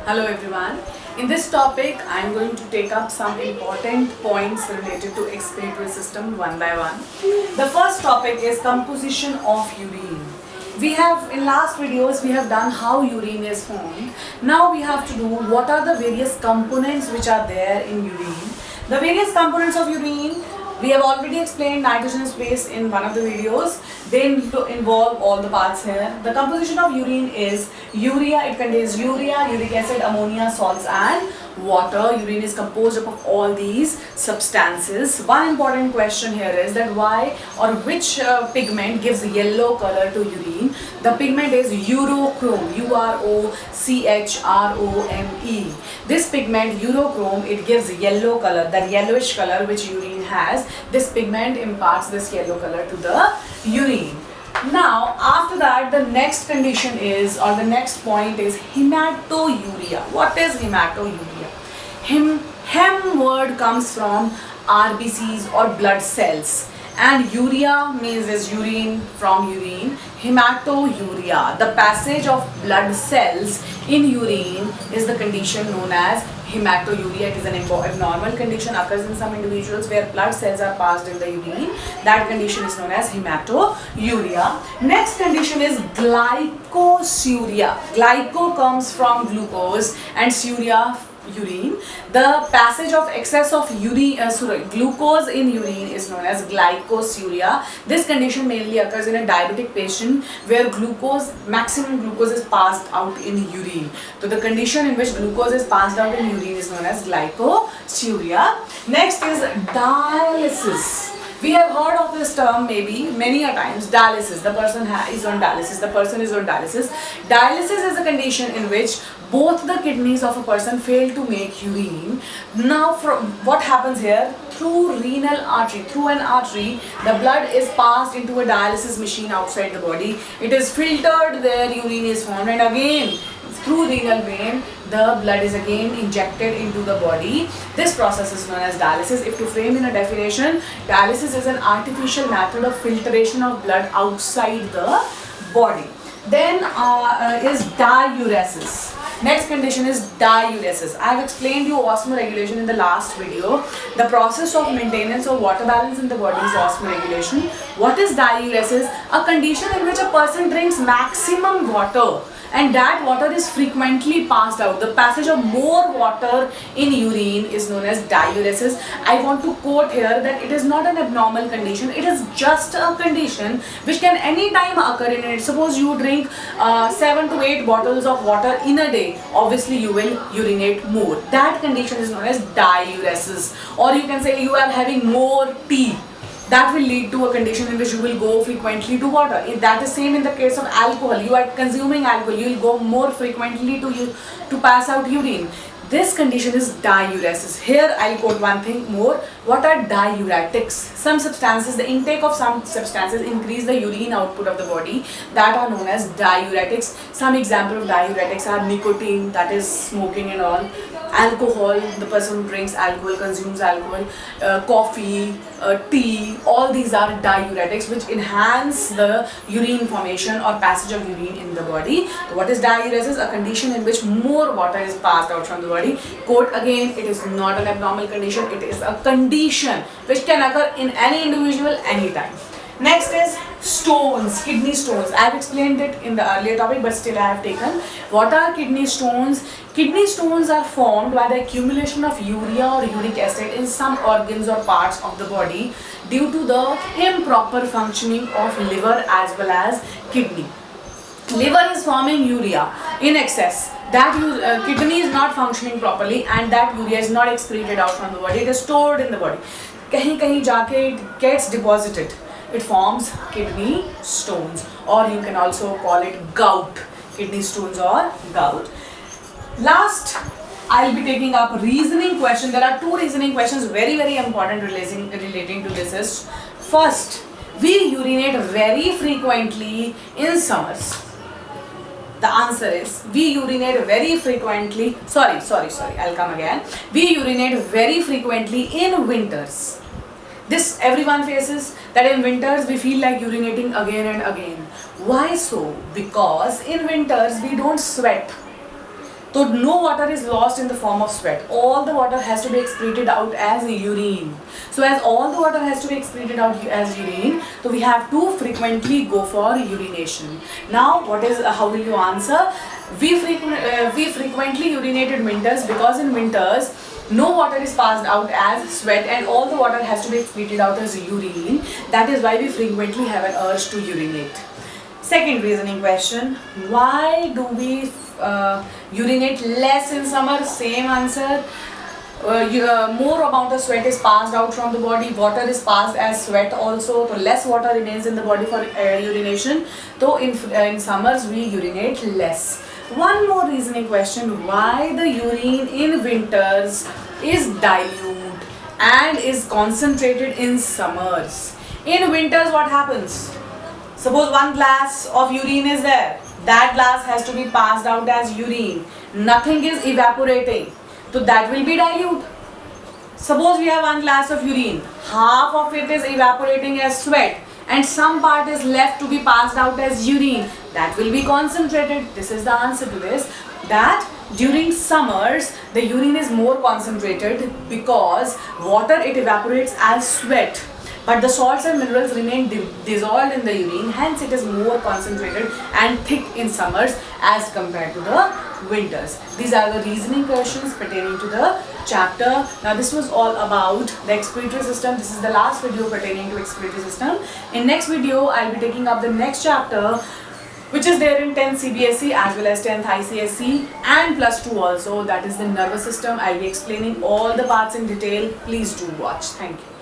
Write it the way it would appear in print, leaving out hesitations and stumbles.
Hello everyone. In this topic, I am going to take up some important points related to excretory system one by one. The first topic is composition of urine. We have in last videos we have done how urine is formed. Now we have to do what are the various components which are there in urine. The various components of urine, we have already explained nitrogen space in one of the videos. They involve all the parts here. The composition of urine is urea. It contains urea, uric acid, ammonia, salts and water. Urine is composed of all these substances. One important question here is that why or which pigment gives yellow color to urine. The pigment is urochrome, urochrome. This pigment urochrome, it gives yellow color, that yellowish color which urine has. This pigment imparts this yellow color to the urine. Now after that, the next condition is, or the next point is hematuria. What is hematuria? Hem word comes from RBCs or blood cells, and urea means is urine, from urine. Hematuria, the passage of blood cells in urine, is the condition known as hematuria. It is an abnormal condition, occurs in some individuals where blood cells are passed in the urine. That condition is known as hematuria. Next condition is glycosuria. Glyco comes from glucose and suria, urine. The passage of excess of glucose in urine is known as glycosuria. This condition mainly occurs in a diabetic patient where maximum glucose is passed out in urine. So the condition in which glucose is passed out in urine is known as glycosuria. Next is dialysis. We have heard of this term maybe many a times, dialysis. The person is on dialysis. Dialysis is a condition in which both the kidneys of a person fail to make urine. Now what happens here? Through an artery, the blood is passed into a dialysis machine outside the body. It is filtered there, urine is formed, and again through renal vein, the blood is again injected into the body. This process is known as dialysis. If to frame in a definition, dialysis is an artificial method of filtration of blood outside the body. Then is diuresis. Next condition is diuresis. I have explained you osmoregulation in the last video. The process of maintenance of water balance in the body is osmoregulation. What is diuresis? A condition in which a person drinks maximum water and that water is frequently passed out. The passage of more water in urine is known as diuresis. I want to quote here that it is not an abnormal condition. It is just a condition which can anytime occur in it. Suppose you drink 7 to 8 bottles of water in a day. Obviously you will urinate more. That condition is known as diuresis. Or you can say you are having more tea. That will lead to a condition in which you will go frequently to water. That is same in the case of alcohol. You are consuming alcohol, you will go more frequently to pass out urine. This condition is diuresis. Here I will quote one thing more. What are diuretics? Some substances, the intake of some substances increase the urine output of the body. That are known as diuretics. Some example of diuretics are nicotine, that is smoking and all. Alcohol, the person who drinks alcohol, consumes alcohol, coffee, tea, all these are diuretics which enhance the urine formation or passage of urine in the body. So what is diuresis? A condition in which more water is passed out from the body. Quote again, it is not an abnormal condition, it is a condition which can occur in any individual anytime. Next is stones, kidney stones. I have explained it in the earlier topic but still I have taken. What are kidney stones? Kidney stones are formed by the accumulation of urea or uric acid in some organs or parts of the body due to the improper functioning of liver as well as kidney. Liver is forming urea in excess. That kidney is not functioning properly and that urea is not excreted out from the body. It is stored in the body. Kahin jaake it gets deposited. It forms kidney stones, or you can also call it gout, kidney stones or gout. Last, I'll be taking up reasoning question. There are two reasoning questions very important relating to this is, first, we urinate very frequently in summers. The answer is, we urinate very frequently, I'll come again. We urinate very frequently in winters. This everyone faces, that in winters we feel like urinating again and again. Why so? Because in winters we don't sweat. So no water is lost in the form of sweat. All the water has to be excreted out as urine. So as all the water has to be excreted out as urine, so we have to frequently go for urination. Now how will you answer? We frequently urinate in winters because in winters no water is passed out as sweat and all the water has to be excreted out as urine. That is why we frequently have an urge to urinate. Second reasoning question, why do we urinate less in summer? Same answer. More amount of sweat is passed out from the body, water is passed as sweat also, so less water remains in the body for urination. So in summers we urinate less. One more reasoning question, why the urine in winters is dilute and is concentrated in summers? In winters what happens? Suppose one glass of urine is there. That glass has to be passed out as urine. Nothing is evaporating. So that will be dilute. Suppose we have one glass of urine. Half of it is evaporating as sweat and some part is left to be passed out as urine. That will be concentrated. This is the answer to this. That during summers the urine is more concentrated because water it evaporates as sweat. But the salts and minerals remain dissolved in the urine, hence it is more concentrated and thick in summers as compared to the winters. These are the reasoning questions pertaining to the chapter. Now this was all about the excretory system. This is the last video pertaining to excretory system. In next video, I will be taking up the next chapter, which is there in 10th CBSE as well as 10th ICSE and plus 2 also, that is the nervous system. I will be explaining all the parts in detail. Please do watch. Thank you.